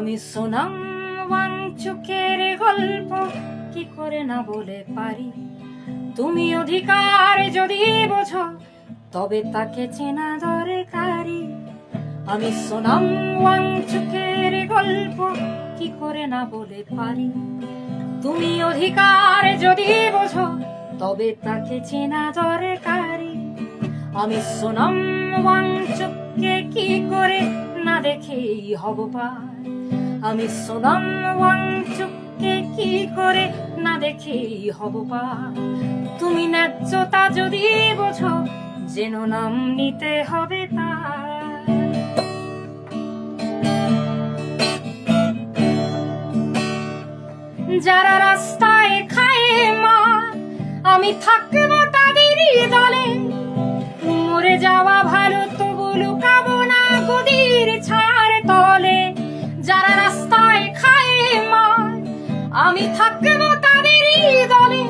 আমি সোনাম ওয়াংচুকের গল্প কি করে না বলে পারি। তুমি অধিকার যদি বোঝো তবে তাকে চেনা দরকারি। আমি সোনাম ওয়াংচুকের গল্প কি করে না বলে পারি। তুমি অধিকার যদি বোঝো তবে তাকে চেনা দরকারি। আমি সোনাম ওয়াংচুককে কি করে না দেখেই হব পার। আমি সোনাম ওয়াংচুককে কি করে না দেখেই হব পার। তুমি ন্যায্যতা যদি বোঝো যেন নাম নিতে হবে তার। যারা রাস্তায় খায় মা আমি থাকবো তাদেরই দলে। মরে যাওয়া ভালো তবু লুকাবো না গদির ছায়ার তলে। যারা রাস্তায় খায় মা আমি থাকবো তাদেরই দলে।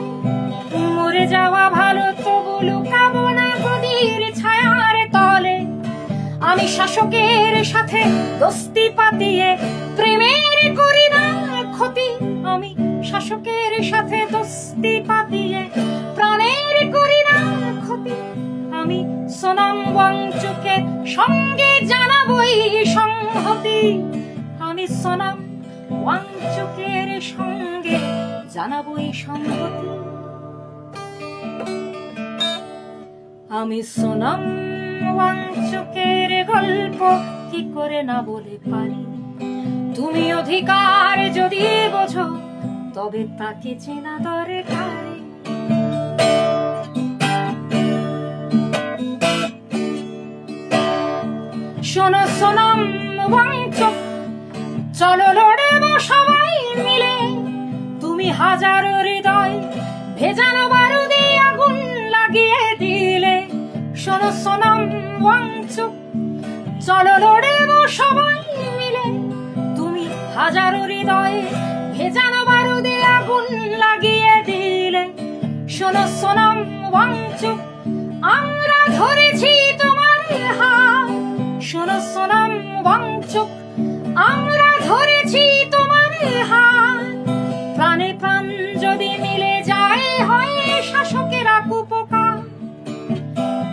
মরে যাওয়া ভালো তবু লুকাবো না গদির ছায়ার তলে। আমি শাসকের সাথে দোস্তি পাতিয়ে প্রেমের করি না ক্ষতি। আমি শাসকের সাথে দোস্তি পাতিয়ে প্রাণের করি না ক্ষতি। আমি সোনাম ওয়াংচুকের সঙ্গে জানাবই সংহতি। আমি সোনাম ওয়াংচুকের সঙ্গে জানাবই সংহতি। আমি সোনাম ওয়াংচুকের গল্প কি করে না বলে পারি। তুমি অধিকার যদি বোঝো তবে তাকে চেনা দরকারি। শোনো সোনাম ওয়াংচুক চলো লড়বো সবাই মিলে। তুমি হাজারো হৃদয় ভেজানো বারুদে আগুন লাগিয়ে দিলে। শোনো সোনাম ওয়াংচুক চলো লড়বো সবাই মিলে। তুমি হাজারো হৃদয় ভেজানো বারুদে আগুন লাগিয়ে দিলে। শোনো সোনাম ওয়াংচুক আমরা ধরেছি তোমার হাত। শোনো সোনাম ওয়াংচুক আমরা ধরেছি তোমার হাত। প্রাণে প্রাণ যদি মিলে যায় হয় শাসকেরা কুপোকার।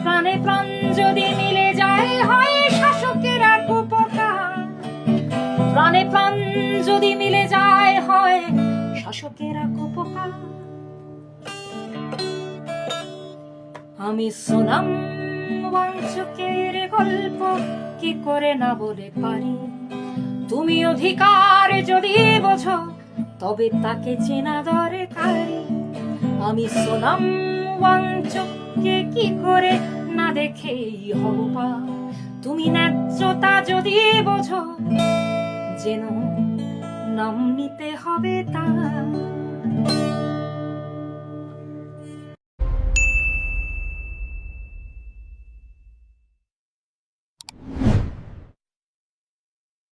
প্রাণে প্রাণ যদি মিলে যায় হয় শাসকেরা কুপোকার। প্রাণে প্রাণ যদি মিলে যায় হয় শাসকেরা কুপোকার। আমি সোনাম ওয়াংচুকের গল্প কি করে না বলে পারি। তুমি অধিকার যদি বোঝো তবে তাকে চেনা দরকারি। আমি সোনাম ওয়াংচুককে কি করে না দেখেই হব পার। তুমি ন্যায্যতা যদি বোঝো যেন নাম নিতে হবে তার।